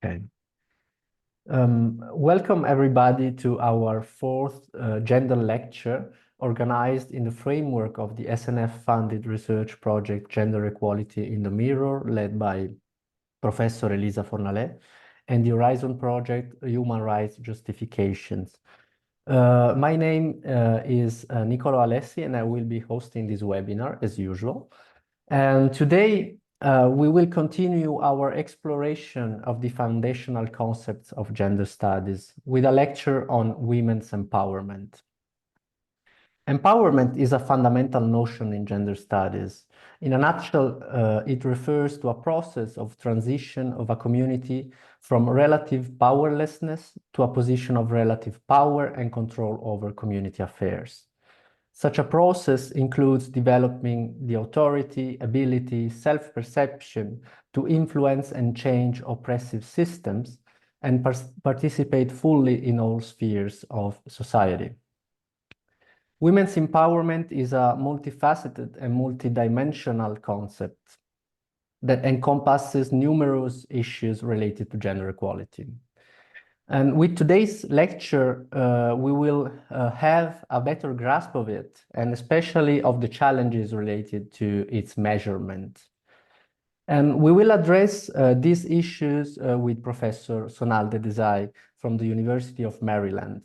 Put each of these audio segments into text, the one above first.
Okay. Welcome everybody to our fourth gender lecture organized in the framework of the SNF-funded research project Gender Equality in the Mirror, led by Professor Elisa Fornalè, and the Horizon project Human Rights Justifications. My name is Niccolò Alessi, and I will be hosting this webinar as usual. And today we will continue our exploration of the foundational concepts of gender studies with a lecture on women's empowerment. Empowerment is a fundamental notion in gender studies. In a nutshell, it refers to a process of transition of a community from relative powerlessness to a position of relative power and control over community affairs. Such a process includes developing the authority, ability, self-perception to influence and change oppressive systems and participate fully in all spheres of society. Women's empowerment is a multifaceted and multidimensional concept that encompasses numerous issues related to gender equality. And with today's lecture, we will have a better grasp of it, and especially of the challenges related to its measurement. And we will address these issues with Professor Sonal Desai from the University of Maryland.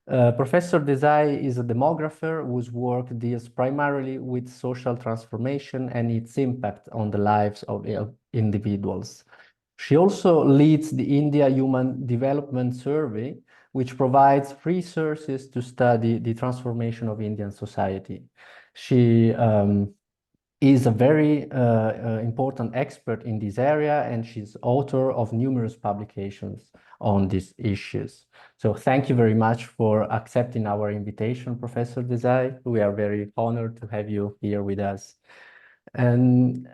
Professor Desai is a demographer whose work deals primarily with social transformation and its impact on the lives of individuals. She also leads the India Human Development Survey, which provides resources to study the transformation of Indian society. She is a very important expert in this area, and she's author of numerous publications on these issues. So thank you very much for accepting our invitation, Professor Desai. We are very honored to have you here with us. And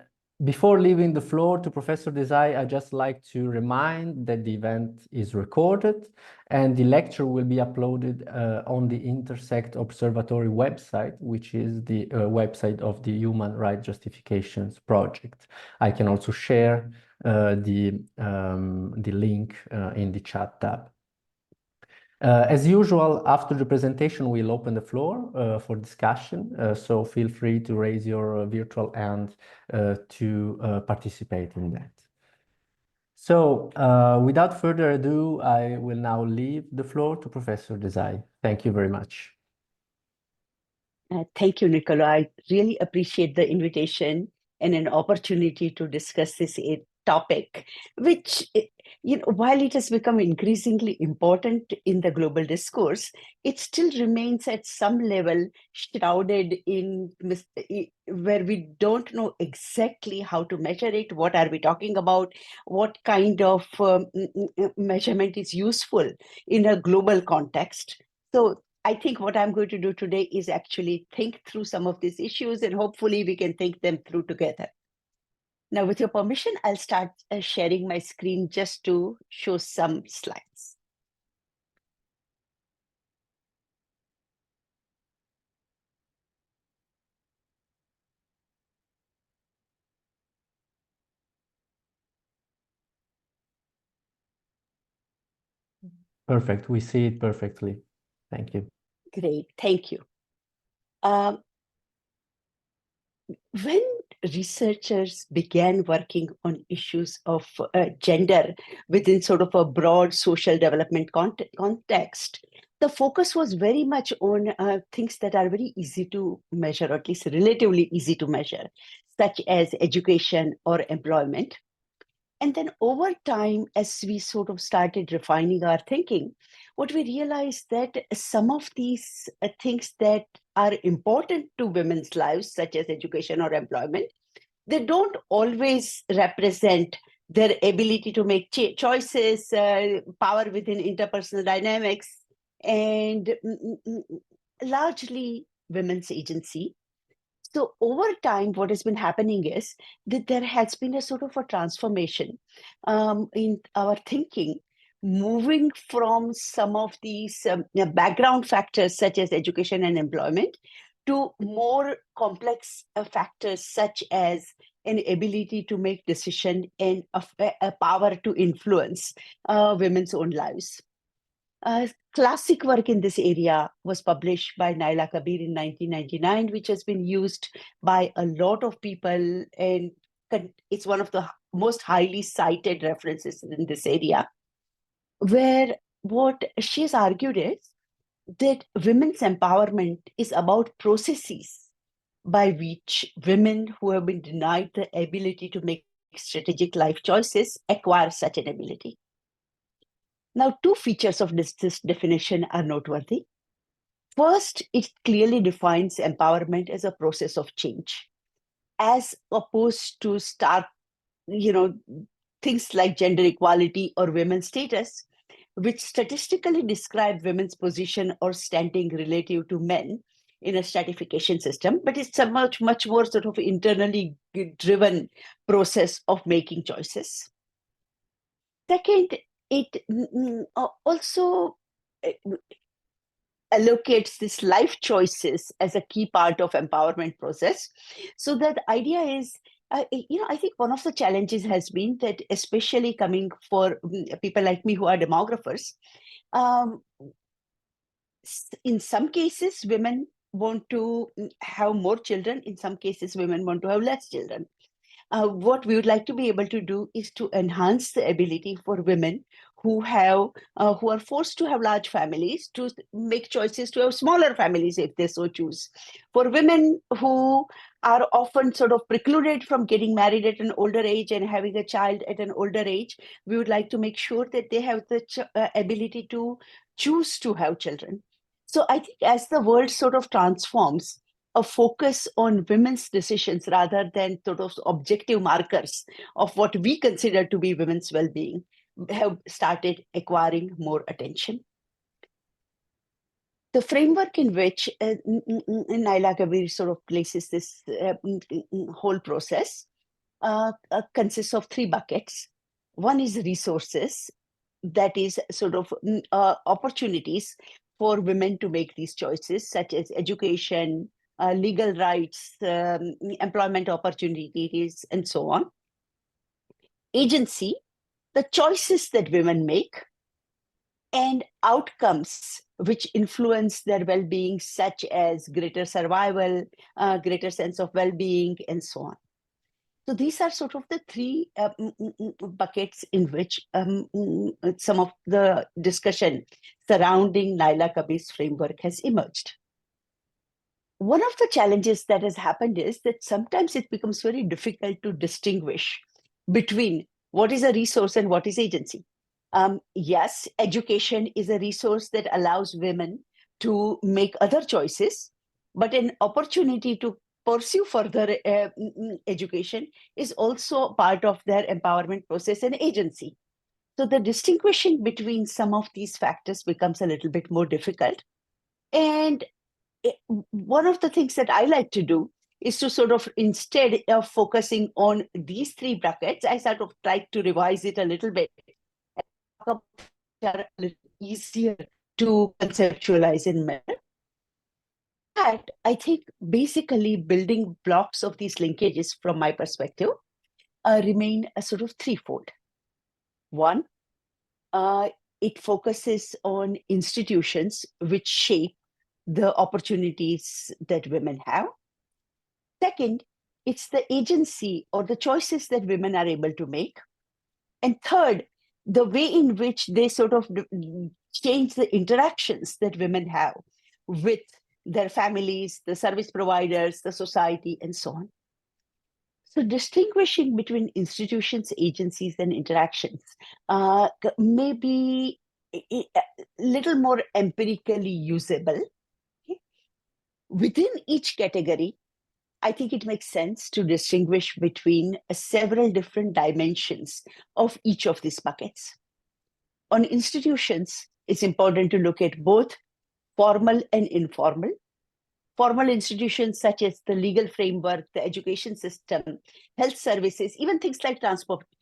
before leaving the floor to Professor Desai, I'd just like to remind that the event is recorded and the lecture will be uploaded on the Intersect Observatory website, which is the website of the Human Rights Justifications Project. I can also share the link in the chat tab. As usual, after the presentation, we'll open the floor for discussion. So feel free to raise your virtual hand to participate in that. So without further ado, I will now leave the floor to Professor Desai. Thank you very much. Thank you, Niccolò. I really appreciate the invitation and an opportunity to discuss this topic, which, while it has become increasingly important in the global discourse, it still remains at some level shrouded in where we don't know exactly how to measure it. What are we talking about? What kind of measurement is useful in a global context? So I think what I'm going to do today is actually think through some of these issues, and hopefully we can think them through together. Now, with your permission, I'll start sharing my screen just to show some slides. Perfect. We see it perfectly. Thank you. Great. Thank you. When researchers began working on issues of gender within sort of a broad social development context, the focus was very much on things that are very easy to measure, or at least relatively easy to measure, such as education or employment. And then over time, as we sort of started refining our thinking, what we realized that some of these things that are important to women's lives, such as education or employment, they don't always represent their ability to make choices, power within interpersonal dynamics, and largely women's agency. So over time, what has been happening is that there has been a sort of a transformation in our thinking, moving from some of these background factors such as education and employment to more complex factors such as an ability to make decision and a power to influence women's own lives. Classic work in this area was published by Naila Kabir in 1999, which has been used by a lot of people, and it's one of the most highly cited references in this area, where what she has argued is that women's empowerment is about processes by which women who have been denied the ability to make strategic life choices acquire such an ability. Now, two features of this definition are noteworthy. First, it clearly defines empowerment as a process of change, as opposed to things like gender equality or women's status, which statistically describe women's position or standing relative to men in a stratification system, but it's a much more sort of internally driven process of making choices. Second, it also allocates this life choices as a key part of empowerment process. So that idea is, I think one of the challenges has been that, especially coming for people like me who are demographers, in some cases, women want to have more children. In some cases, women want to have less children. What we would like to be able to do is to enhance the ability for women who are forced to have large families to make choices to have smaller families if they so choose. For women who are often sort of precluded from getting married at an older age and having a child at an older age, we would like to make sure that they have the ability to choose to have children. So I think as the world sort of transforms, a focus on women's decisions rather than sort of objective markers of what we consider to be women's well-being have started acquiring more attention. The framework in which Naila Kabir sort of places this whole process consists of three buckets. One is resources, that is sort of opportunities for women to make these choices, such as education, legal rights, employment opportunities, and so on. Agency, the choices that women make, and outcomes which influence their well-being, such as greater survival, greater sense of well-being, and so on. So these are sort of the three buckets in which some of the discussion surrounding Naila Kabir's framework has emerged. One of the challenges that has happened is that sometimes it becomes very difficult to distinguish between what is a resource and what is agency. Yes, education is a resource that allows women to make other choices, but an opportunity to pursue further education is also part of their empowerment process and agency. So the distinguishing between some of these factors becomes a little bit more difficult. And one of the things that I like to do is to sort of, instead of focusing on these three brackets, I sort of try to revise it a little bit, a little easier to conceptualize and measure. But I think basically building blocks of these linkages from my perspective remain a sort of threefold. One, it focuses on institutions which shape the opportunities that women have. Second, it's the agency or the choices that women are able to make. And third, the way in which they sort of change the interactions that women have with their families, the service providers, the society, and so on. So distinguishing between institutions, agencies, and interactions may be a little more empirically usable. Within each category, I think it makes sense to distinguish between several different dimensions of each of these buckets. On institutions, it's important to look at both formal and informal. Formal institutions such as the legal framework, the education system, health services, even things like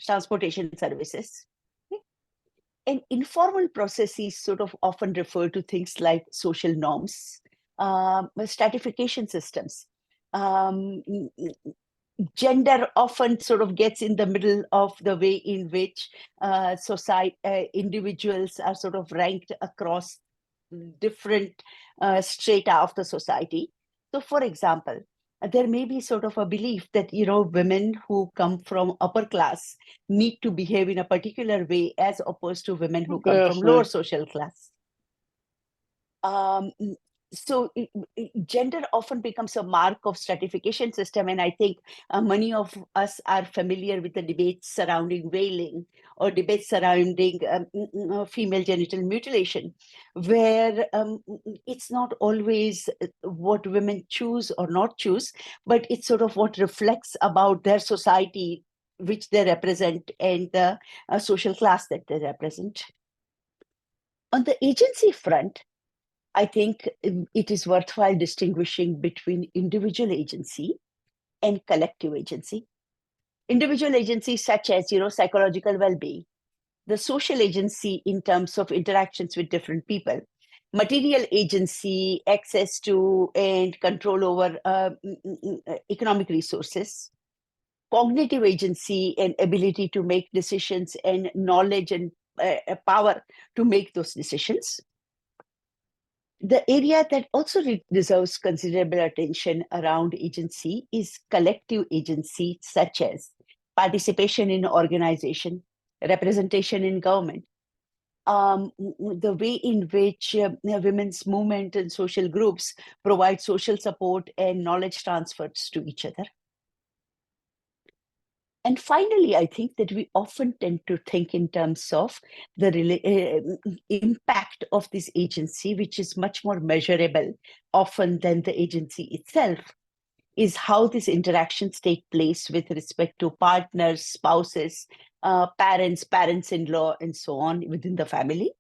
transportation services. And informal processes sort of often refer to things like social norms, stratification systems, gender often sort of gets in the middle of the way in which individuals are sort of ranked across different strata of the society. So, for example, there may be sort of a belief that, women who come from upper class need to behave in a particular way as opposed to women who come from lower social class. So gender often becomes a mark of stratification system. And I think many of us are familiar with the debates surrounding veiling or debates surrounding female genital mutilation, where it's not always what women choose or not choose, but it's sort of what reflects about their society which they represent and the social class that they represent. On the agency front, I think it is worthwhile distinguishing between individual agency and collective agency. Individual agency such as, psychological well-being, the social agency in terms of interactions with different people, material agency, access to and control over economic resources, cognitive agency and ability to make decisions and knowledge and power to make those decisions. The area that also deserves considerable attention around agency is collective agency, such as participation in organization, representation in government, the way in which women's movement and social groups provide social support and knowledge transfers to each other. And finally, I think that we often tend to think in terms of the impact of this agency, which is much more measurable often than the agency itself, is how these interactions take place with respect to partners, spouses, parents, parents-in-law, and so on within the family,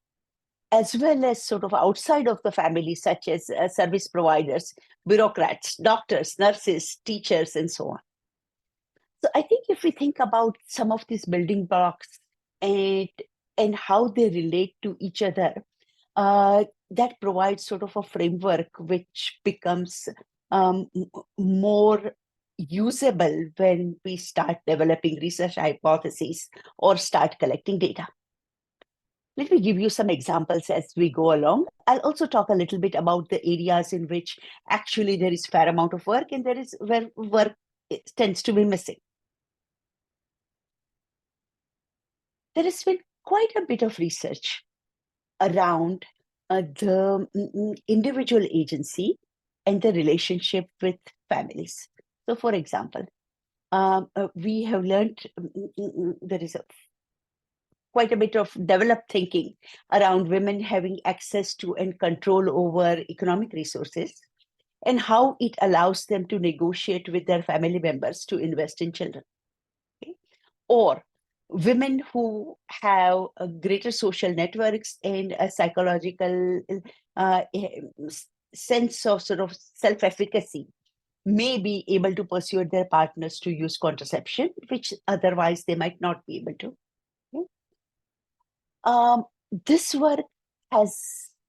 as well as sort of outside of the family, such as service providers, bureaucrats, doctors, nurses, teachers, and so on. So I think if we think about some of these building blocks and how they relate to each other, that provides sort of a framework which becomes more usable when we start developing research hypotheses or start collecting data. Let me give you some examples as we go along. I'll also talk a little bit about the areas in which actually there is fair amount of work and there is where work tends to be missing. There has been quite a bit of research around the individual agency and the relationship with families. So, for example, we have learned there is quite a bit of developed thinking around women having access to and control over economic resources and how it allows them to negotiate with their family members to invest in children. Okay? Or women who have a greater social networks and a psychological sense of sort of self-efficacy may be able to persuade their partners to use contraception, which otherwise they might not be able to. Okay? This work has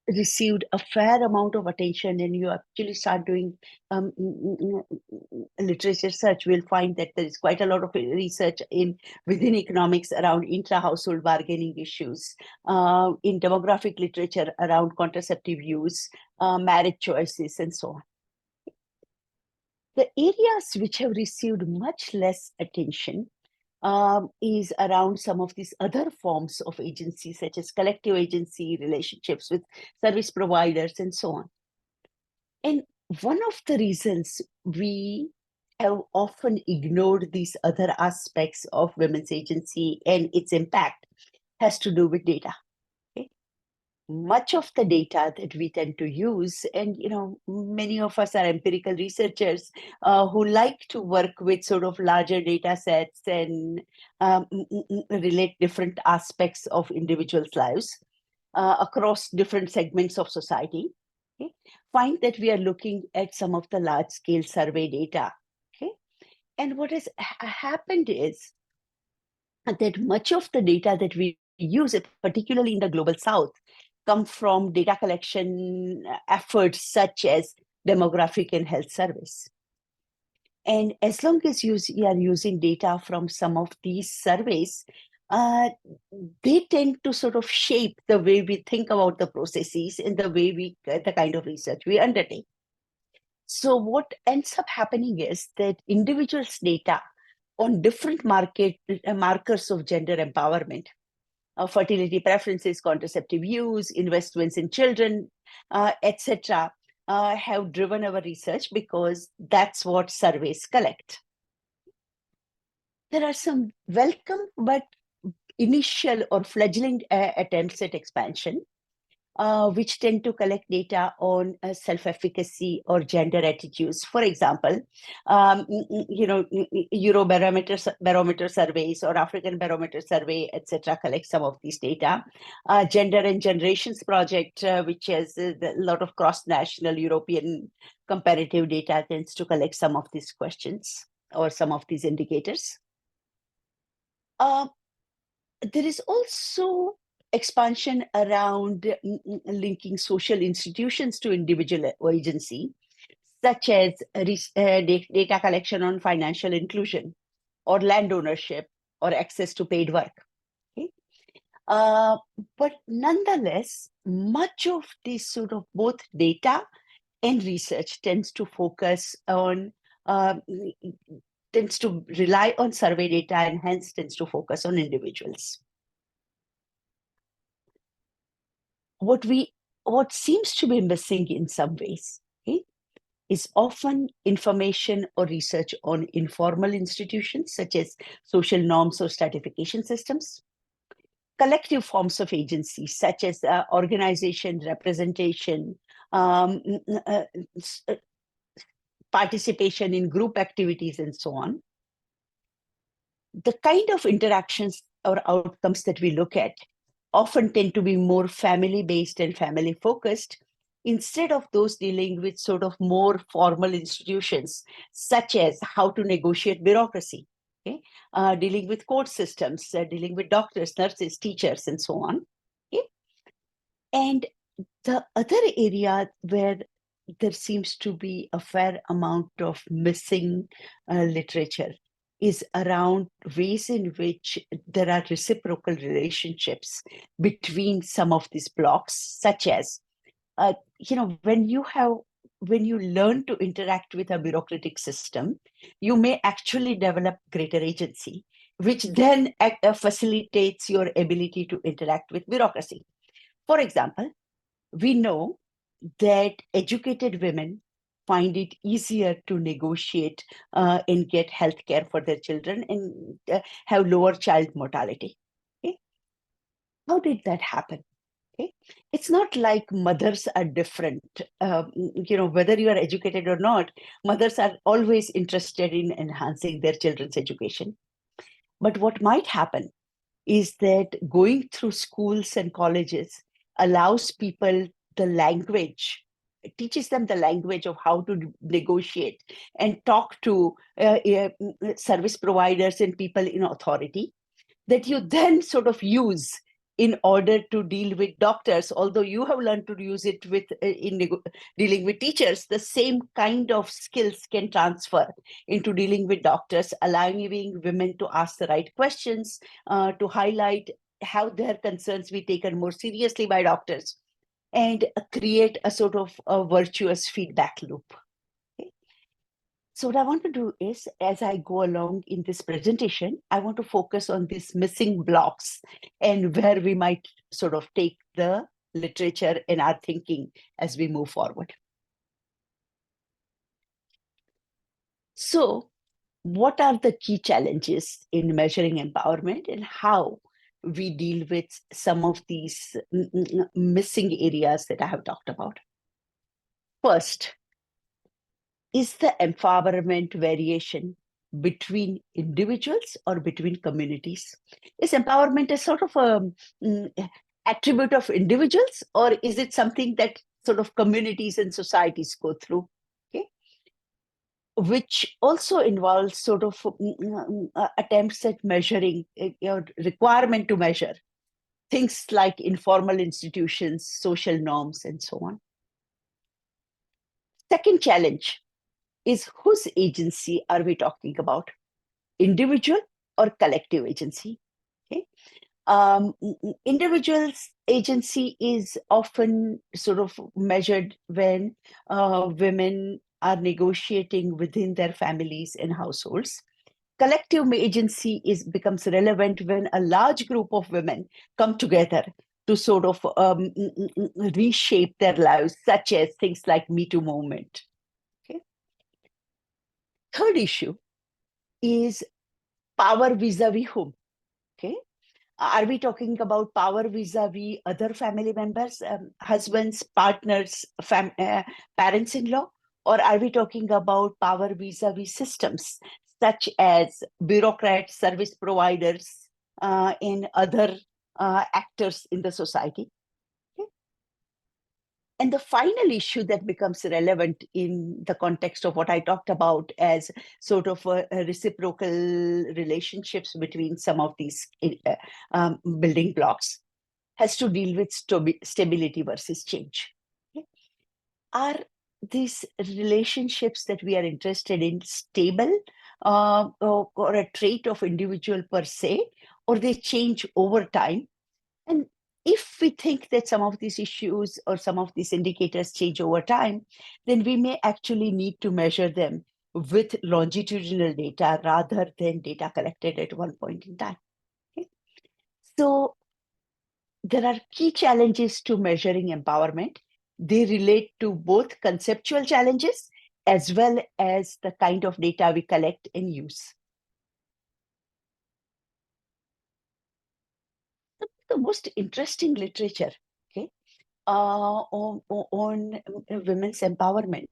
received a fair amount of attention, and you actually start doing literature search, we'll find that there is quite a lot of research within economics around intra-household bargaining issues, in demographic literature around contraceptive use, marriage choices, and so on. The areas which have received much less attention is around some of these other forms of agency, such as collective agency, relationships with service providers, and so on. And one of the reasons we have often ignored these other aspects of women's agency and its impact has to do with data. Okay? Much of the data that we tend to use, and many of us are empirical researchers who like to work with sort of larger data sets and relate different aspects of individuals' lives across different segments of society. Okay? Find that we are looking at some of the large-scale survey data. Okay? And what has happened is that much of the data that we use, particularly in the Global South, come from data collection efforts such as demographic and health service. And as long as you are using data from some of these surveys, they tend to sort of shape the way we think about the processes and the way the kind of research we undertake. So what ends up happening is that individuals' data on different markers of gender empowerment, fertility preferences, contraceptive use, investments in children, etc., have driven our research because that's what surveys collect. There are some welcome but initial or fledgling attempts at expansion, which tend to collect data on self-efficacy or gender attitudes. For example, Eurobarometer surveys or African Barometer survey, etc., collect some of these data. Gender and Generations Project, which has a lot of cross-national European comparative data, tends to collect some of these questions or some of these indicators. There is also expansion around linking social institutions to individual agency, such as data collection on financial inclusion or land ownership or access to paid work. Okay? But nonetheless, much of this sort of both data and research tends to focus on tends to rely on survey data and hence tends to focus on individuals. What seems to be missing in some ways, okay, is often information or research on informal institutions such as social norms or stratification systems, collective forms of agency such as organization, representation, participation in group activities, and so on. The kind of interactions or outcomes that we look at often tend to be more family-based and family-focused instead of those dealing with sort of more formal institutions, such as how to negotiate bureaucracy, okay? Dealing with court systems, dealing with doctors, nurses, teachers, and so on. Okay? And the other area where there seems to be a fair amount of missing literature is around ways in which there are reciprocal relationships between some of these blocks, such as, when you learn to interact with a bureaucratic system, you may actually develop greater agency, which then facilitates your ability to interact with bureaucracy. For example, we know that educated women find it easier to negotiate and get health care for their children and have lower child mortality. Okay? How did that happen? Okay? It's not like mothers are different. Whether you are educated or not, mothers are always interested in enhancing their children's education. But what might happen is that going through schools and colleges allows people the language, teaches them the language of how to negotiate and talk to service providers and people in authority that you then sort of use in order to deal with doctors. Although you have learned to use it with dealing with teachers, the same kind of skills can transfer into dealing with doctors, allowing women to ask the right questions, to highlight how their concerns be taken more seriously by doctors, and create a sort of a virtuous feedback loop. Okay? So what I want to do is, as I go along in this presentation, I want to focus on these missing blocks and where we might sort of take the literature in our thinking as we move forward. So what are the key challenges in measuring empowerment and how we deal with some of these missing areas that I have talked about? First, is the empowerment variation between individuals or between communities? Is empowerment a sort of a attribute of individuals, or is it something that sort of communities and societies go through? Okay, which also involves sort of attempts at measuring, requirement to measure things like informal institutions, social norms, and so on. Second challenge is whose agency are we talking about? Individual or collective agency? Okay. Individuals' agency is often sort of measured when women are negotiating within their families and households. Collective agency becomes relevant when a large group of women come together to sort of reshape their lives, such as things like Me Too movement. Okay. Third issue is power vis-a-vis whom? Okay. Are we talking about power vis-a-vis other family members, husbands, partners, parents-in-law? Or are we talking about power vis-a-vis systems, such as bureaucrats, service providers, and other actors in the society? Okay. And the final issue that becomes relevant in the context of what I talked about as sort of a reciprocal relationships between some of these building blocks has to deal with stability versus change. Okay. Are these relationships that we are interested in stable or a trait of individual per se, or they change over time? And if we think that some of these issues or some of these indicators change over time, then we may actually need to measure them with longitudinal data rather than data collected at one point in time. Okay. So there are key challenges to measuring empowerment. They relate to both conceptual challenges as well as the kind of data we collect and use. The most interesting literature, okay, on women's empowerment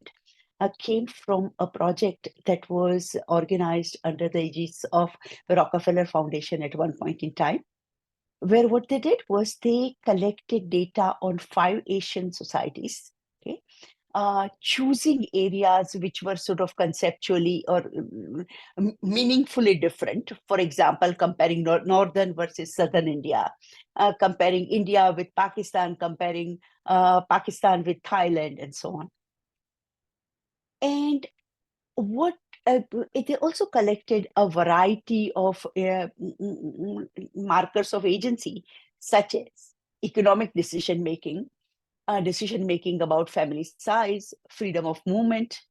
came from a project that was organized under the aegis of the Rockefeller Foundation at one point in time, where what they did was they collected data on 5 Asian societies, okay, choosing areas which were sort of conceptually or meaningfully different. For example, comparing northern versus southern India, comparing India with Pakistan, comparing Pakistan with Thailand, and so on. And what they also collected a variety of markers of agency, such as economic decision making about family size, freedom of movement,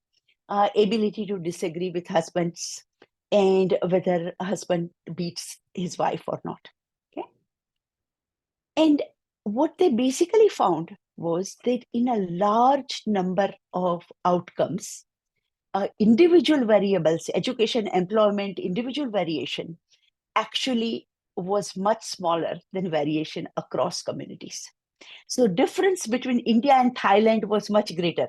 ability to disagree with husbands, and whether a husband beats his wife or not. Okay. And what they basically found was that in a large number of outcomes, individual variables, education, employment, individual variation actually was much smaller than variation across communities. So difference between India and Thailand was much greater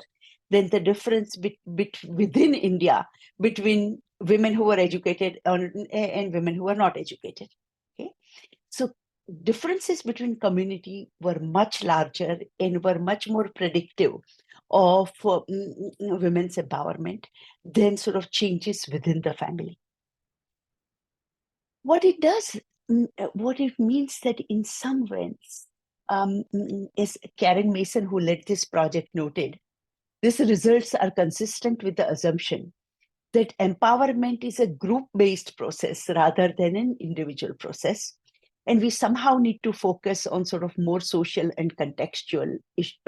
than the difference within India between women who were educated and women who were not educated. Okay? So differences between community were much larger and were much more predictive of women's empowerment than sort of changes within the family. What it does, what it means that in some ways, as Karen Mason, who led this project, noted, these results are consistent with the assumption that empowerment is a group-based process rather than an individual process. And we somehow need to focus on sort of more social and contextual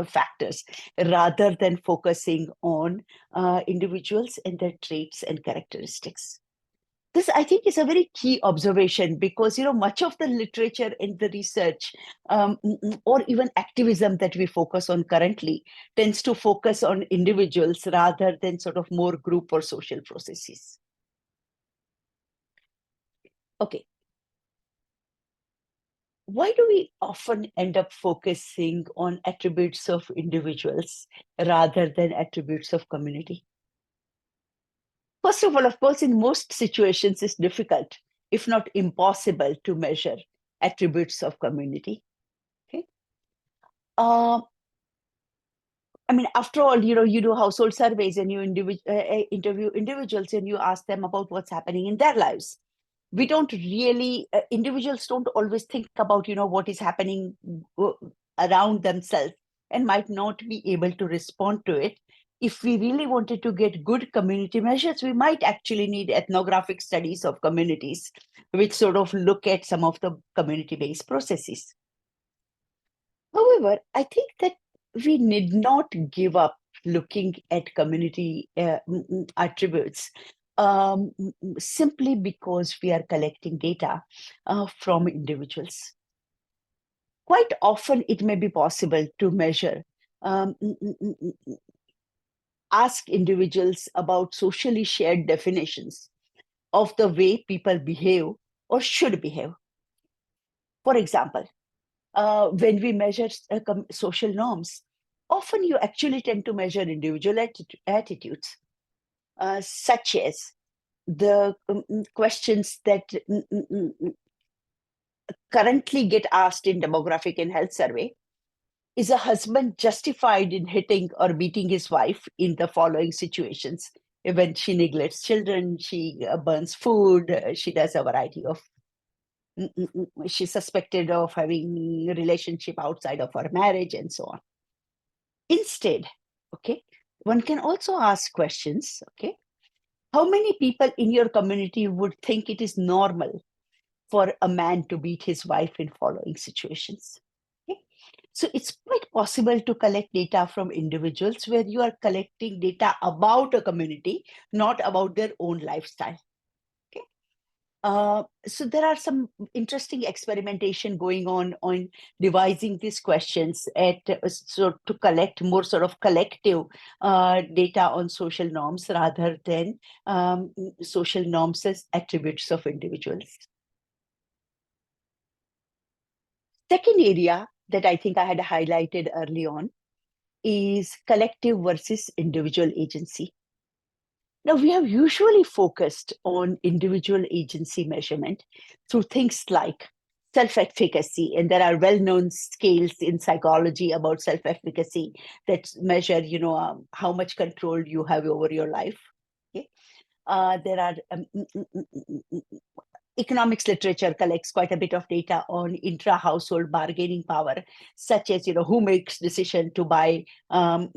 factors rather than focusing on individuals and their traits and characteristics. This, I think, is a very key observation because, much of the literature and the research or even activism that we focus on currently tends to focus on individuals rather than sort of more group or social processes. Okay. Why do we often end up focusing on attributes of individuals rather than attributes of community? First of all, of course, in most situations, it's difficult, if not impossible, to measure attributes of community. Okay. I mean, after all, you do household surveys and you interview individuals and you ask them about what's happening in their lives. We don't really, individuals don't always think about, what is happening around themselves and might not be able to respond to it if we really wanted to get good community measures, we might actually need ethnographic studies of communities, which sort of look at some of the community-based processes. However, I think that we need not give up looking at community attributes simply because we are collecting data from individuals. Quite often, it may be possible to measure, ask individuals about socially shared definitions of the way people behave or should behave. For example, when we measure social norms, often you actually tend to measure individual attitudes, such as the questions that currently get asked in demographic and health survey. Is a husband justified in hitting or beating his wife in the following situations? When she neglects children, she burns food, she does a variety of, she's suspected of having a relationship outside of her marriage and so on. Instead, okay, one can also ask questions, okay, how many people in your community would think it is normal for a man to beat his wife in following situations? Okay? So it's quite possible to collect data from individuals where you are collecting data about a community, not about their own lifestyle. So there are some interesting experimentation going on devising these questions to collect more sort of collective data on social norms rather than social norms as attributes of individuals. Second area that I think I had highlighted early on is collective versus individual agency. Now, we have usually focused on individual agency measurement through things like self-efficacy, and there are well-known scales in psychology about self-efficacy that measure, how much control you have over your life. Okay? There are economics literature collects quite a bit of data on intra-household bargaining power, such as who makes decision to buy a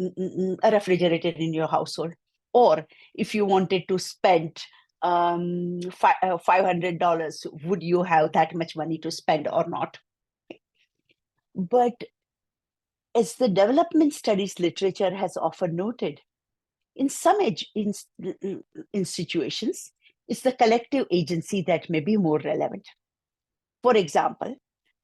refrigerator in your household. Or if you wanted to spend $500, would you have that much money to spend or not? But as the development studies literature has often noted, in some situations, it's the collective agency that may be more relevant. For example,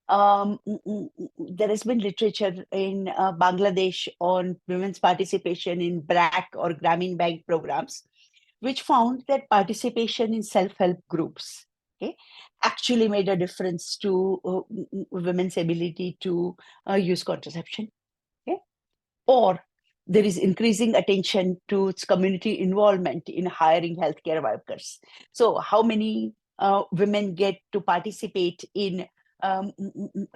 there has been literature in Bangladesh on women's participation in BRAC or Grameen Bank programs, which found that participation in self-help groups actually made a difference to women's ability to use contraception. Or there is increasing attention to its community involvement in hiring healthcare workers. So how many women get to participate in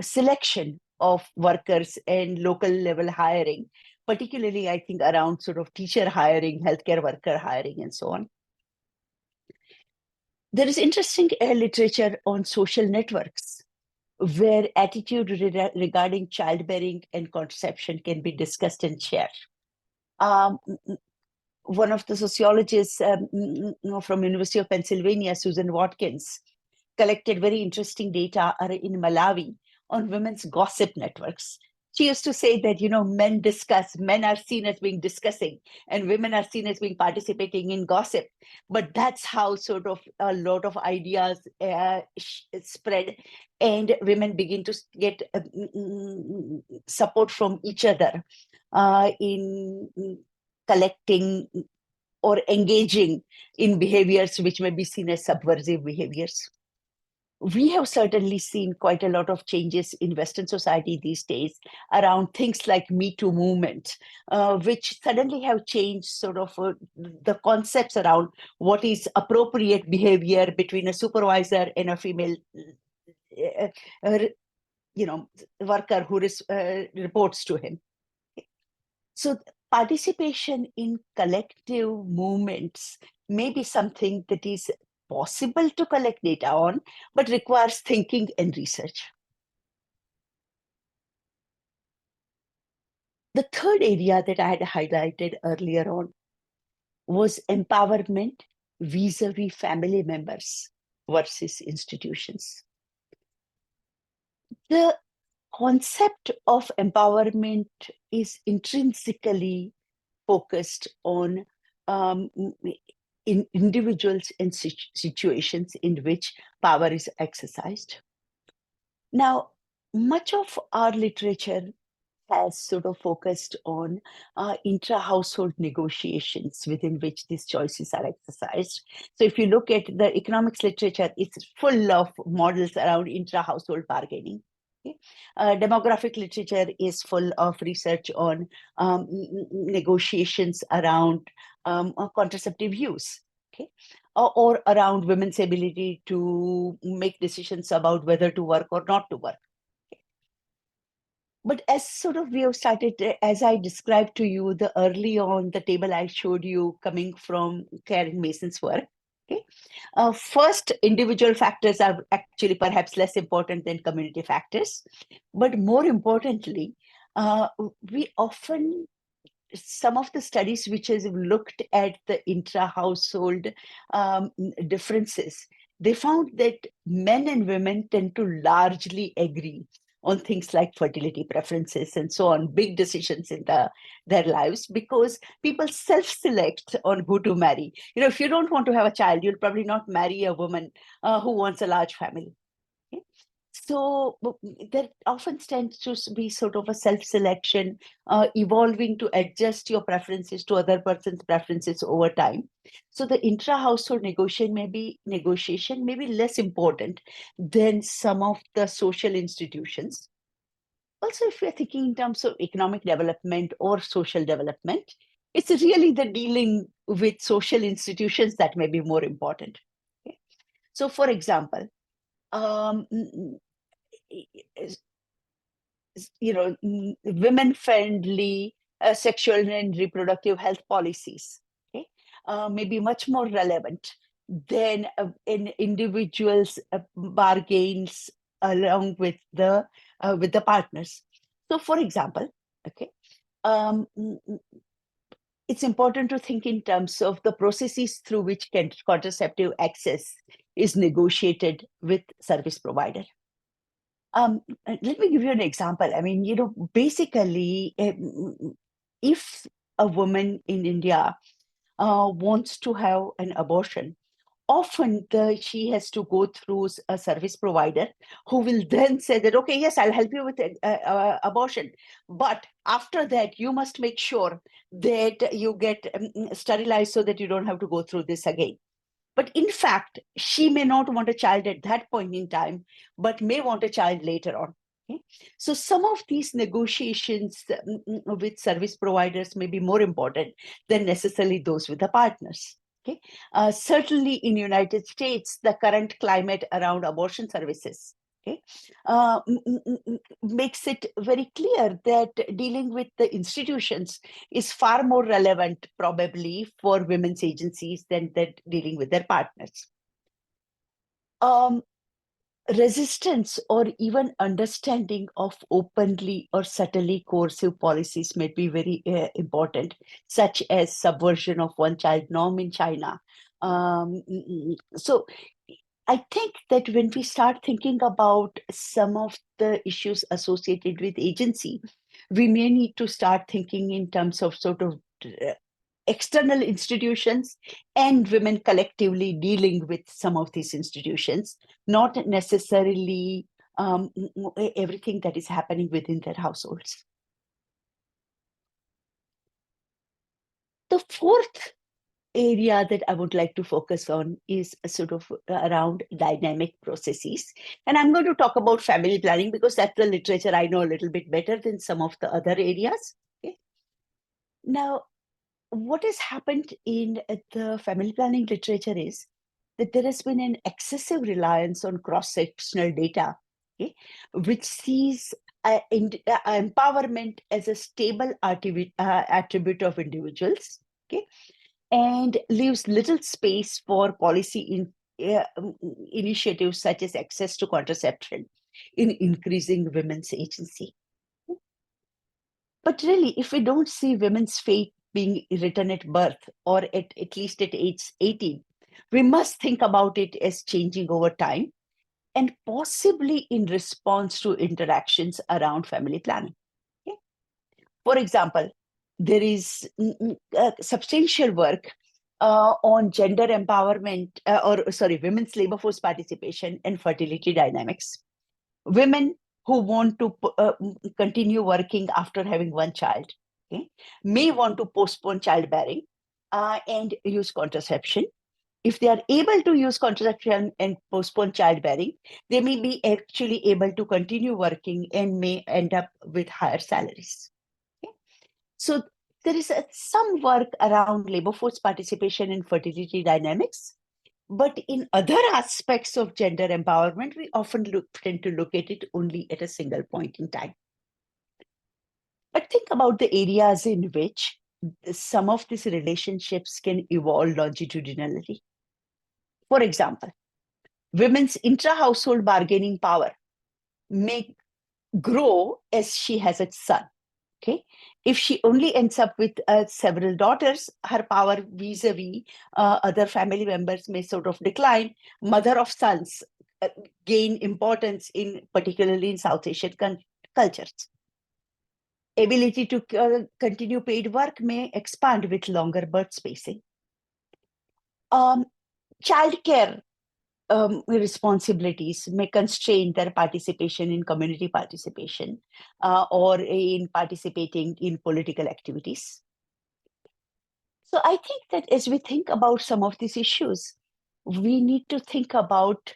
selection of workers and local level hiring, particularly I think around sort of teacher hiring, healthcare worker hiring, and so on. There is interesting literature on social networks where attitude regarding childbearing and contraception can be discussed and shared. One of the sociologists from University of Pennsylvania, Susan Watkins, collected very interesting data in Malawi on women's gossip networks. She used to say that, men are seen as being discussing and women are seen as being participating in gossip. But that's how sort of a lot of ideas spread and women begin to get support from each other in collecting or engaging in behaviors which may be seen as subversive behaviors. We have certainly seen quite a lot of changes in Western society these days around things like Me Too movement, which suddenly have changed sort of the concepts around what is appropriate behavior between a supervisor and a female worker who reports to him. So participation in collective movements may be something that is possible to collect data on, but requires thinking and research. The third area that I had highlighted earlier on was empowerment vis-a-vis family members versus institutions. The concept of empowerment is intrinsically focused on in individuals and situations in which power is exercised. Now, much of our literature has sort of focused on intra-household negotiations within which these choices are exercised. So if you look at the economics literature, it's full of models around intra-household bargaining. Okay? Demographic literature is full of research on negotiations around contraceptive use. Okay? Or around women's ability to make decisions about whether to work or not to work. But as sort of we have started, as I described to you, the early on, the table I showed you coming from Karen Mason's work, okay? First, individual factors are actually perhaps less important than community factors. But more importantly, we often, some of the studies which has looked at the intra-household differences, they found that men and women tend to largely agree on things like fertility preferences and so on, big decisions in their lives, because people self-select on who to marry. You know, if you don't want to have a child, you'll probably not marry a woman who wants a large family. Okay? So there often tends to be sort of a self-selection, evolving to adjust your preferences to other person's preferences over time. So the intra-household negotiation may be less important than some of the social institutions. Also, if we're thinking in terms of economic development or social development, it's really the dealing with social institutions that may be more important. Okay? So for example, women-friendly sexual and reproductive health policies, okay, may be much more relevant than in individuals' bargains along with the partners. So, for example, okay, it's important to think in terms of the processes through which contraceptive access is negotiated with service provider. Let me give you an example. I mean, basically, if a woman in India wants to have an abortion, often she has to go through a service provider who will then say that, okay, yes, I'll help you with abortion. But after that, you must make sure that you get sterilized so that you don't have to go through this again. But in fact, she may not want a child at that point in time, but may want a child later on. Okay? So some of these negotiations with service providers may be more important than necessarily those with the partners. Okay? Certainly in the United States, the current climate around abortion services, okay, makes it very clear that dealing with the institutions is far more relevant probably for women's agencies than that dealing with their partners. Resistance or even understanding of openly or subtly coercive policies may be very important, such as subversion of one-child norm in China. So I think that when we start thinking about some of the issues associated with agency, we may need to start thinking in terms of sort of external institutions and women collectively dealing with some of these institutions, not necessarily everything that is happening within their households. The fourth area that I would like to focus on is sort of around dynamic processes. And I'm going to talk about family planning because that's the literature I know a little bit better than some of the other areas. Okay? Now, what has happened in the family planning literature is that there has been an excessive reliance on cross-sectional data, okay, which sees empowerment as a stable attribute of individuals, okay, and leaves little space for policy initiatives such as access to contraception in increasing women's agency. But really, if we don't see women's fate being written at birth or at least at age 18, we must think about it as changing over time and possibly in response to interactions around family planning. Okay? For example, there is substantial work on gender empowerment, women's labor force participation and fertility dynamics. Women who want to continue working after having one child, okay, may want to postpone childbearing and use contraception. If they are able to use contraception and postpone childbearing, they may be actually able to continue working and may end up with higher salaries. Okay? So there is some work around labor force participation in fertility dynamics, but in other aspects of gender empowerment, we often tend to look at it only at a single point in time. But think about the areas in which some of these relationships can evolve longitudinally. For example, women's intra-household bargaining power may grow as she has a son. Okay, if she only ends up with several daughters, her power vis-a-vis other family members may sort of decline. Mother of sons gain importance in particularly in South Asian cultures. Ability to continue paid work may expand with longer birth spacing. Childcare responsibilities may constrain their participation in community participation or in participating in political activities. So I think that as we think about some of these issues, we need to think about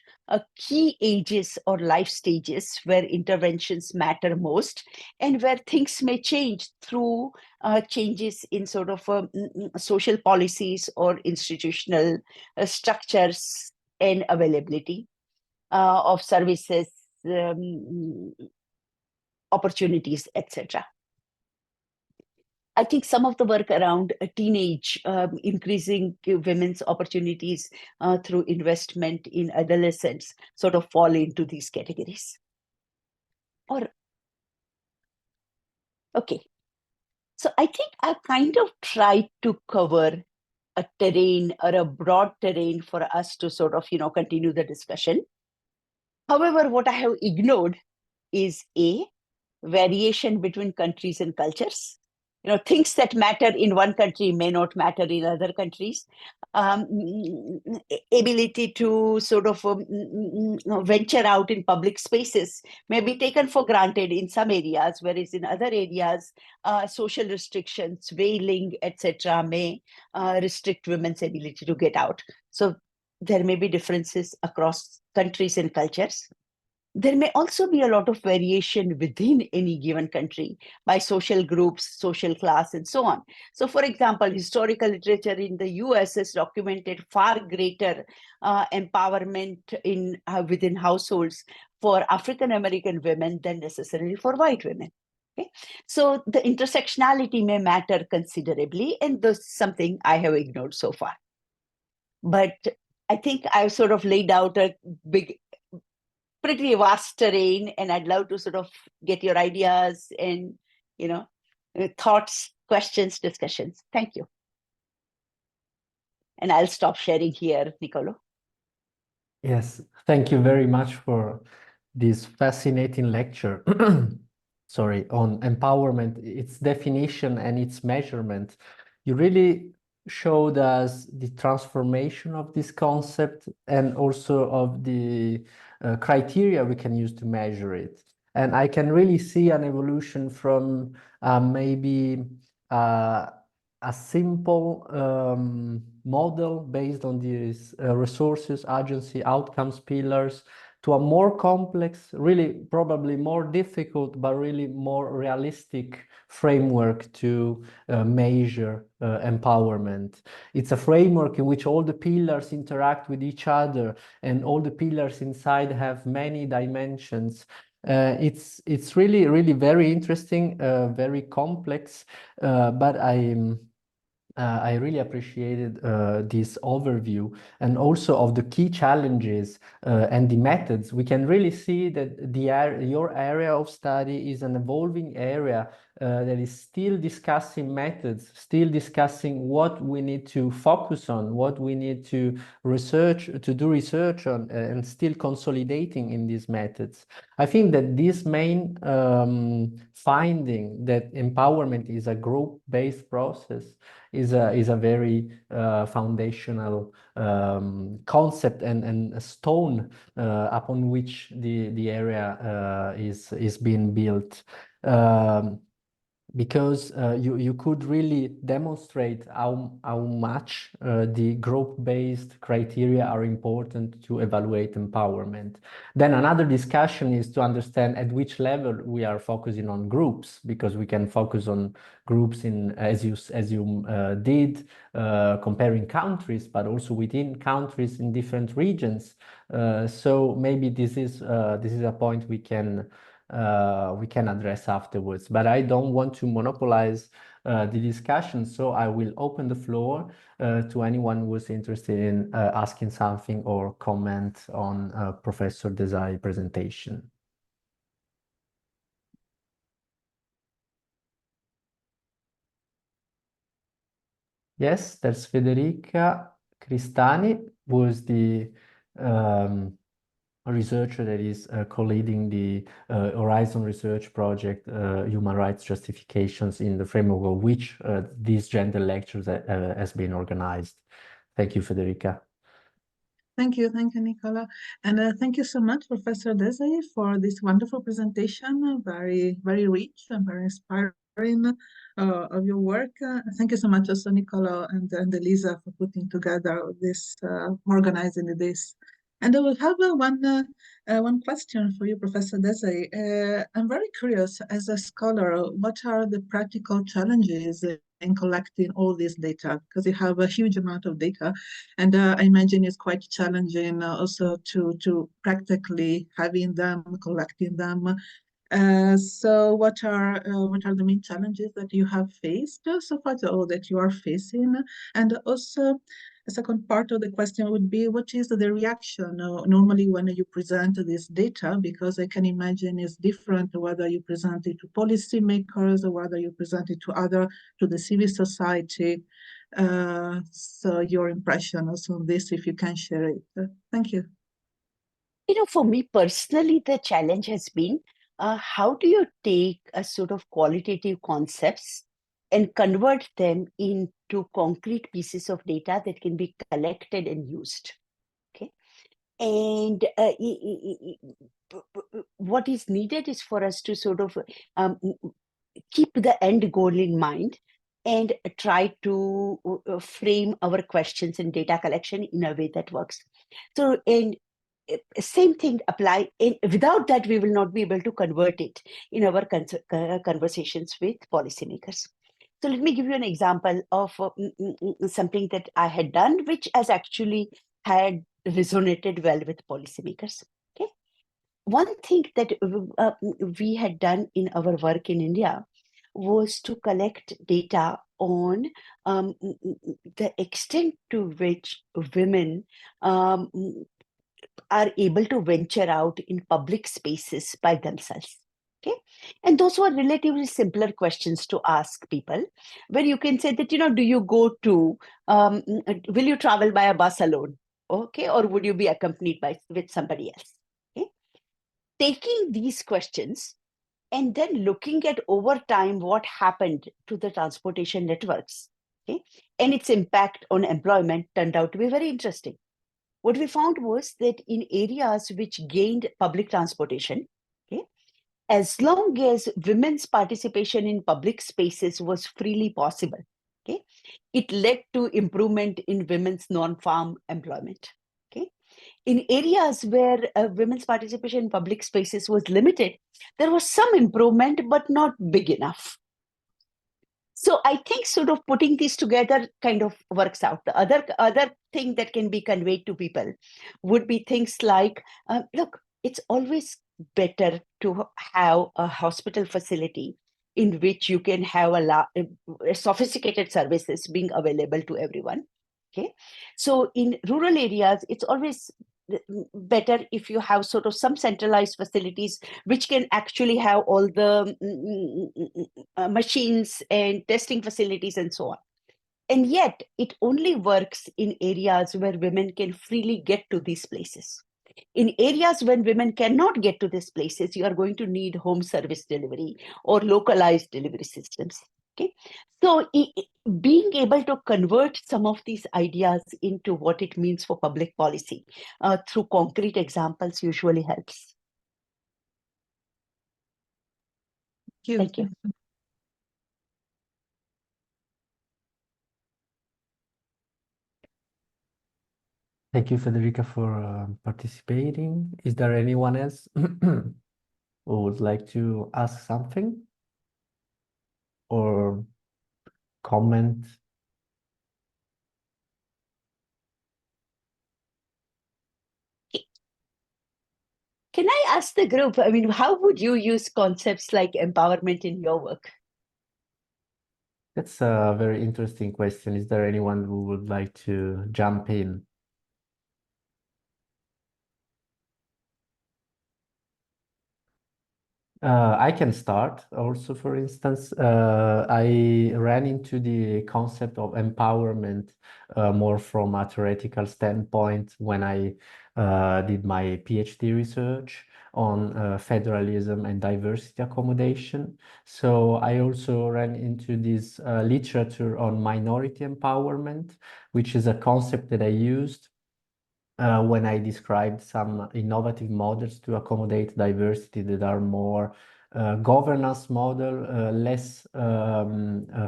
key ages or life stages where interventions matter most and where things may change through changes in sort of social policies or institutional structures and availability of services, opportunities, etc. I think some of the work around teenage, increasing women's opportunities through investment in adolescents sort of fall into these categories. Okay. So I think I've kind of tried to cover a terrain or a broad terrain for us to sort of, continue the discussion. However, what I have ignored is variation between countries and cultures. Things that matter in one country may not matter in other countries. Ability to sort of venture out in public spaces may be taken for granted in some areas, whereas in other areas, social restrictions, veiling, etc., may restrict women's ability to get out. So there may be differences across countries and cultures. There may also be a lot of variation within any given country by social groups, social class, and so on. So, for example, historical literature in the US has documented far greater empowerment within households for African American women than necessarily for white women. Okay? So the intersectionality may matter considerably, and this is something I have ignored so far. But I think I've sort of laid out a pretty vast terrain, and I'd love to sort of get your ideas and, thoughts, questions, discussions. Thank you. And I'll stop sharing here, Nicolo. Yes, thank you very much for this fascinating lecture. Sorry, on empowerment, its definition and its measurement. You really showed us the transformation of this concept and also of the criteria we can use to measure it. And I can really see an evolution from maybe a simple model based on these resources, agency, outcomes, pillars, to a more complex, really probably more difficult, but really more realistic framework to measure empowerment. It's a framework in which all the pillars interact with each other and all the pillars inside have many dimensions. It's really very interesting, very complex, but I really appreciated this overview, and also of the key challenges and the methods. We can really see that your area of study is an evolving area that is still discussing methods, still discussing what we need to focus on, what we need to do research on, and still consolidating in these methods. I think that this main finding that empowerment is a group-based process is a very foundational concept and a stone upon which the area is being built. Because you could really demonstrate how much the group-based criteria are important to evaluate empowerment. Then another discussion is to understand at which level we are focusing on groups, because we can focus on groups in, as you did, comparing countries, but also within countries in different regions. So maybe this is a point we can address afterwards. But I don't want to monopolize the discussion, so I will open the floor to anyone who is interested in asking something or comment on Professor Desai's presentation. Yes, there's Federica Cristani, who is the a researcher that is co-leading the Horizon Research Project, Human Rights Justifications, in the framework of which these gender lectures has been organized. Thank you, Federica. Thank you, Nicola. And thank you so much, Professor Desai, for this wonderful presentation, very, very rich and very inspiring of your work. Thank you so much also, Nicola and Elisa, for putting together this, organizing this. And I will have one question for you, Professor Desai. I'm very curious, as a scholar, what are the practical challenges in collecting all this data? Because you have a huge amount of data, and I imagine it's quite challenging also to practically having them, collecting them. So what are the main challenges that you have faced so far, or that you are facing? And also, the second part of the question would be, what is the reaction normally when you present this data? Because I can imagine it's different whether you present it to policymakers or whether you present it to the civil society. So your impression also on this, if you can share it. Thank you. For me personally, the challenge has been how do you take a sort of qualitative concepts and convert them into concrete pieces of data that can be collected and used? Okay. And what is needed is for us to sort of keep the end goal in mind and try to frame our questions and data collection in a way that works. So, and same thing apply. Without that, we will not be able to convert it in our conversations with policymakers. So let me give you an example of something that I had done, which has actually had resonated well with policymakers. Okay, one thing that we had done in our work in India was to collect data on the extent to which women are able to venture out in public spaces by themselves. Okay, and those were relatively simpler questions to ask people, where you can say that, do you go to, will you travel by a bus alone? Okay, or would you be accompanied with somebody else? Okay, taking these questions and then looking at over time what happened to the transportation networks, okay, and its impact on employment turned out to be very interesting. What we found was that in areas which gained public transportation, okay, as long as women's participation in public spaces was freely possible, okay, it led to improvement in women's non-farm employment. Okay, in areas where women's participation in public spaces was limited, there was some improvement, but not big enough. So I think sort of putting these together kind of works out. The other thing that can be conveyed to people would be things like, look, it's always better to have a hospital facility in which you can have sophisticated services being available to everyone. Okay, so in rural areas, it's always better if you have sort of some centralized facilities which can actually have all the machines and testing facilities and so on. And yet, it only works in areas where women can freely get to these places. In areas when women cannot get to these places, you are going to need home service delivery or localized delivery systems. Okay, so being able to convert some of these ideas into what it means for public policy through concrete examples usually helps. Thank you. Thank you, Federica, for participating. Is there anyone else who would like to ask something or comment? Can I ask the group, I mean, how would you use concepts like empowerment in your work? That's a very interesting question. Is there anyone who would like to jump in? I can start also, for instance. I ran into the concept of empowerment more from a theoretical standpoint when I did my PhD research on federalism and diversity accommodation. So I also ran into this literature on minority empowerment, which is a concept that I used when I described some innovative models to accommodate diversity that are more governance model, less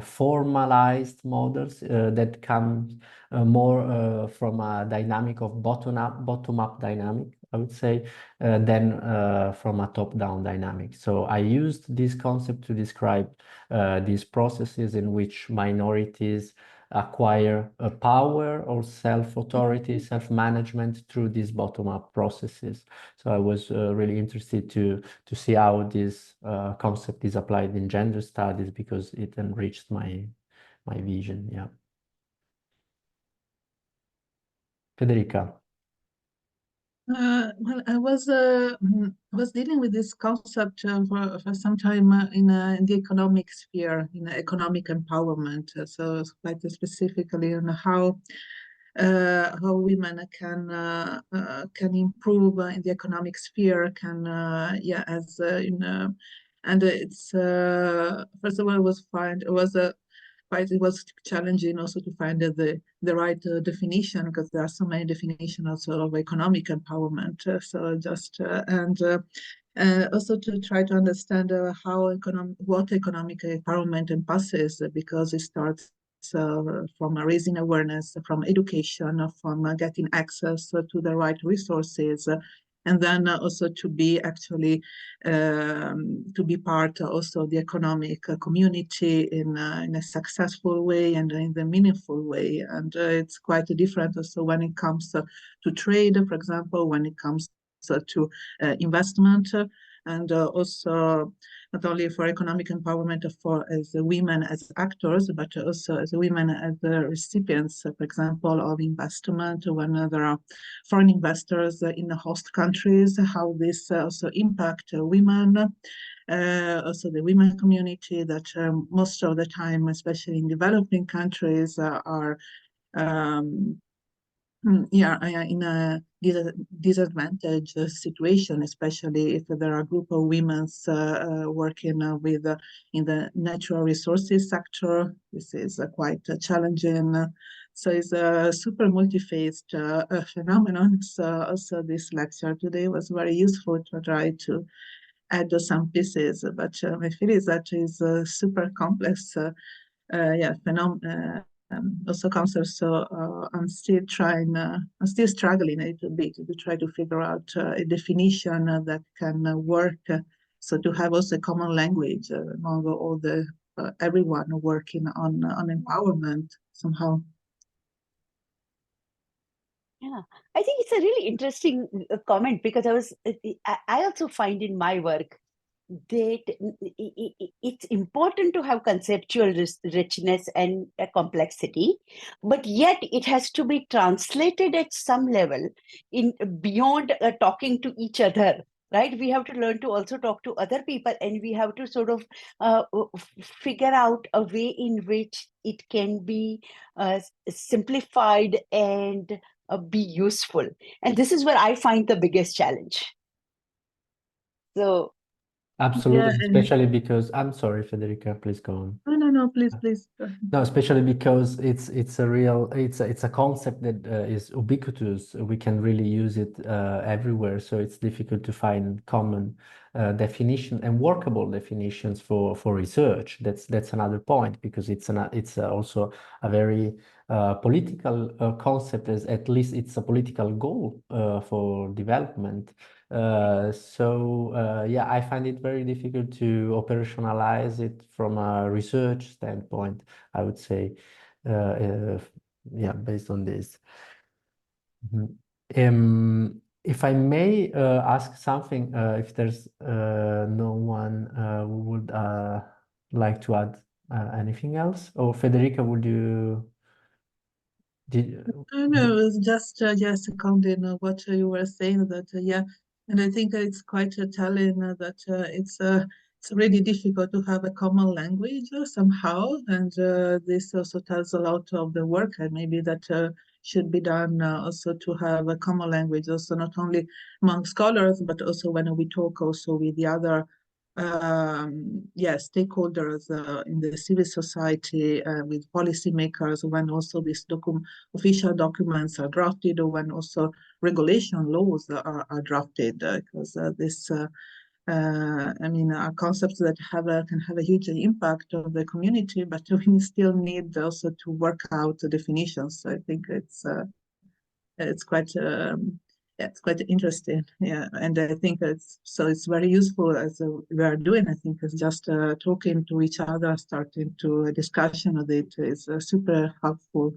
formalized models that come more from a dynamic of bottom-up dynamic, I would say, than from a top-down dynamic. So I used this concept to describe these processes in which minorities acquire a power or self-authority, self-management through these bottom-up processes. So I was really interested to see how this concept is applied in gender studies because it enriched my vision. Yeah. Federica. Well, I was dealing with this concept for some time in the economic sphere, in economic empowerment. So quite specifically on how women can improve in the economic sphere, and it's first of all it was challenging also to find the right definition, because there are so many definitions also of economic empowerment. Also to try to understand what economic empowerment encompasses, because it starts from raising awareness, from education, from getting access to the right resources, and then also to be actually to be part also of the economic community in a successful way and in the meaningful way. And it's quite different also when it comes to trade, for example, when it comes to investment, and also not only for economic empowerment as women as actors, but also as women as the recipients, for example, of investment, when there are foreign investors in the host countries, how this also impact women. Also the women community that most of the time, especially in developing countries, are in a disadvantaged situation, especially if there are a group of women working in the natural resources sector. This is quite challenging. So it's a super multi-phased phenomenon. So also this lecture today was very useful to try to add some pieces, but my feeling is that is a super complex phenomenon. Also concepts, so I'm still struggling a little bit to try to figure out a definition that can work. So to have also a common language among all everyone working on empowerment somehow. Yeah, I think it's a really interesting comment, because I also find in my work it's important to have conceptual richness and complexity, but yet it has to be translated at some level in beyond talking to each other, right? We have to learn to also talk to other people, and we have to sort of figure out a way in which it can be simplified and be useful. And this is where I find the biggest challenge. So Absolutely, and especially because I'm sorry, Federica, please go on. no, please, go ahead. No, especially because it's a concept that is ubiquitous. We can really use it everywhere, so it's difficult to find common definition and workable definitions for research. That's another point, because it's also a very political concept, as at least it's a political goal for development. Yeah, I find it very difficult to operationalize it from a research standpoint, I would say, yeah, based on this. If I may ask something, if there's no one who would like to add anything else, or Federica, would you? No, it's just seconding what you were saying, that yeah, and I think it's quite telling that it's really difficult to have a common language somehow, and this also tells a lot of the work, and maybe that should be done also to have a common language, also not only among scholars, but also when we talk also with the other stakeholders in the civil society, with policymakers, when also these official documents are drafted, or when also regulation laws are drafted, because I mean, are concepts that can have a huge impact on the community, but we still need also to work out the definitions. So I think it's quite it's quite interesting, yeah, and I think it's very useful, as we are doing. I think it's just talking to each other, starting to a discussion of it is super helpful.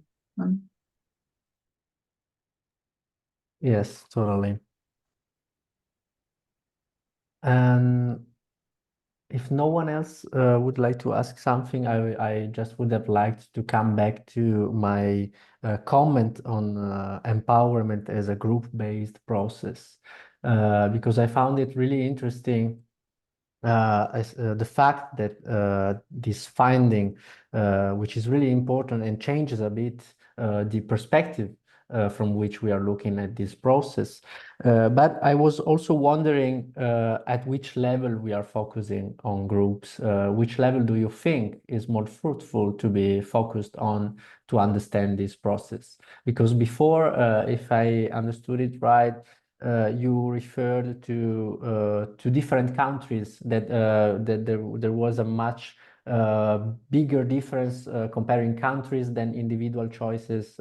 Yes, totally. And if no one else would like to ask something, I just would have liked to come back to my comment on empowerment as a group-based process, because I found it really interesting, the fact that this finding, which is really important and changes a bit the perspective from which we are looking at this process. But I was also wondering at which level we are focusing on groups. Which level do you think is more fruitful to be focused on to understand this process? Because before, if I understood it right, you referred to different countries, that there was a much bigger difference comparing countries than individual choices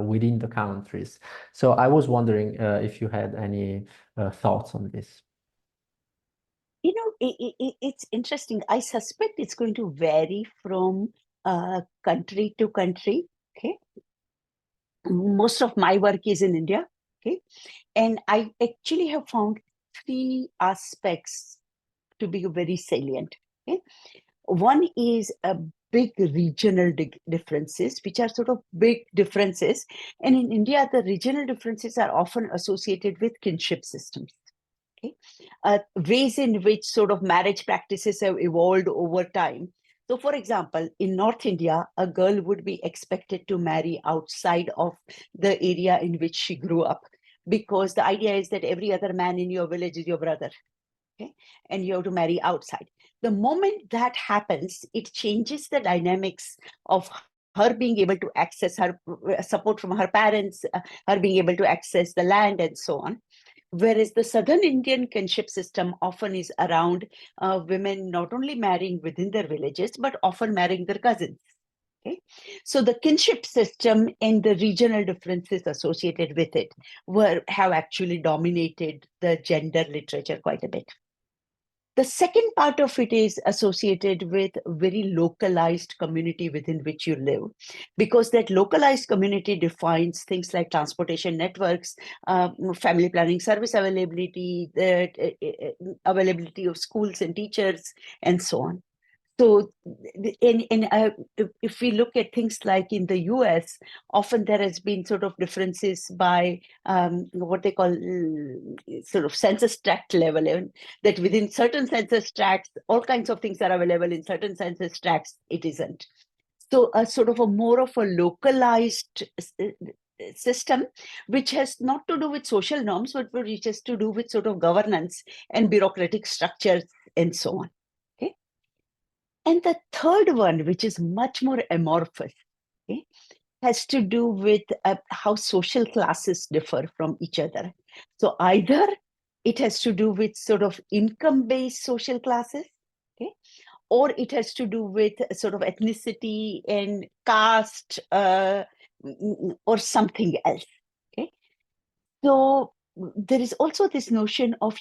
within the countries. So I was wondering if you had any thoughts on this. You know, it's interesting. I suspect it's going to vary from country to country. Okay. Most of my work is in India. Okay. And I actually have found three aspects to be very salient. Okay. One is a big regional differences, which are sort of big differences. And in India, the regional differences are often associated with kinship systems. Okay. Ways in which sort of marriage practices have evolved over time. So, for example, in North India, a girl would be expected to marry outside of the area in which she grew up, because the idea is that every other man in your village is your brother. Okay, and you have to marry outside. The moment that happens, it changes the dynamics of her being able to access her support from her parents, her being able to access the land, and so on. Whereas the Southern Indian kinship system often is around women not only marrying within their villages, but often marrying their cousins. Okay. So the kinship system and the regional differences associated with it have actually dominated the gender literature quite a bit. The second part of it is associated with very localized community within which you live, because that localized community defines things like transportation networks, family planning service availability, the availability of schools and teachers, and so on. So, if we look at things like in the US, often there has been sort of differences by what they call sort of census tract level, that within certain census tracts, all kinds of things are available. In certain census tracts, it isn't. So, a sort of a more of a localized system, which has not to do with social norms, but which has to do with sort of governance and bureaucratic structures and so on. And the third one, which is much more amorphous, has to do with how social classes differ from each other. So either it has to do with sort of income-based social classes, or it has to do with sort of ethnicity and caste or something else. So there is also this notion of,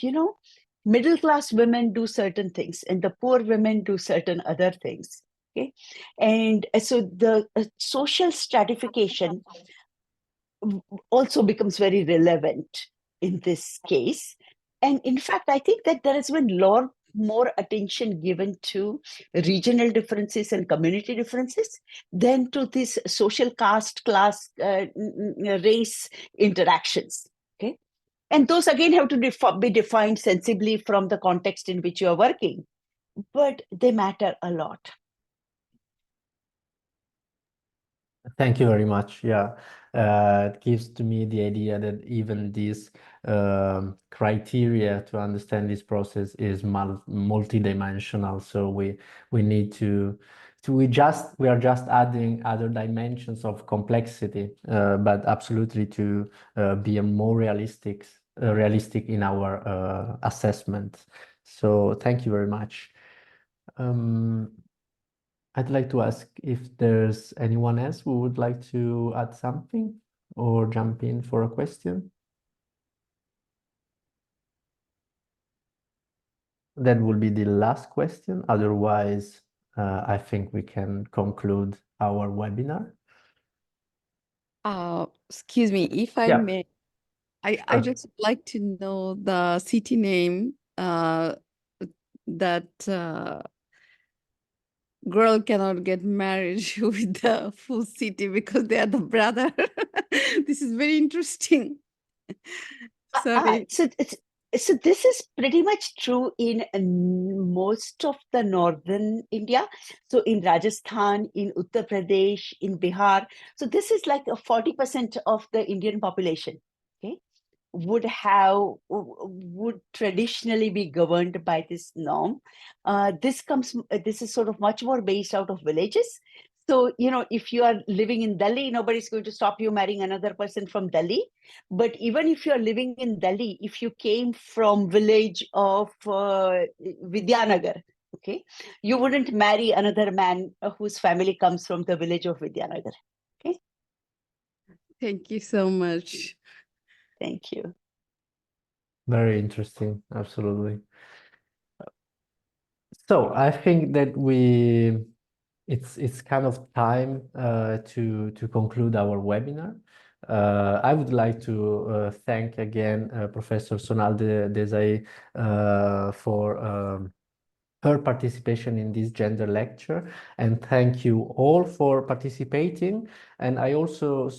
middle class women do certain things and the poor women do certain other things. And so the social stratification also becomes very relevant in this case. And in fact, I think that there has been a lot more attention given to regional differences and community differences than to these social caste, class, race interactions. And those again have to be defined sensibly from the context in which you are working, but they matter a lot. Thank you very much. Yeah, it gives to me the idea that even these criteria to understand this process is multidimensional. So we need we are just adding other dimensions of complexity, but absolutely to be more realistic in our assessment. So thank you very much. I'd like to ask if there's anyone else who would like to add something or jump in for a question. That will be the last question. Otherwise, I think we can conclude our webinar. Excuse me, if I may, I just like to know the city name that girl cannot get married with the full city because they are the brother. This is very interesting. Sorry. So this is pretty much true in most of the northern India. So in Rajasthan, in Uttar Pradesh, in Bihar. So this is like 40% of the Indian population. Would traditionally be governed by this norm. This is sort of much more based out of villages. So, if you are living in Delhi, nobody's going to stop you marrying another person from Delhi. But even if you're living in Delhi, if you came from village of Vidyanagar, you wouldn't marry another man whose family comes from the village of Vidyanagar. Thank you so much. Thank you. Very interesting, absolutely. So I think that it's kind of time to conclude our webinar. I would like to thank again Professor Sonal Desai for her participation in this gender lecture, and thank you all for participating. And I also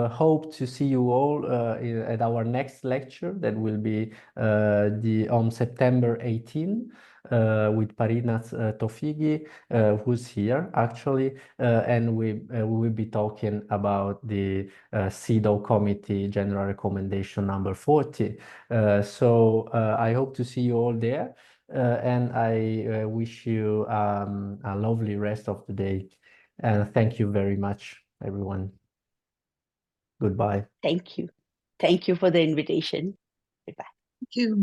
hope to see you all at our next lecture that will be on September 18 with Parinaz Tofigi, who's here actually, and we will be talking about the CEDAW Committee General Recommendation number 40. So I hope to see you all there. And I wish you a lovely rest of the day. And thank you very much, everyone. Goodbye. Thank you. Thank you for the invitation. Goodbye. Thank you.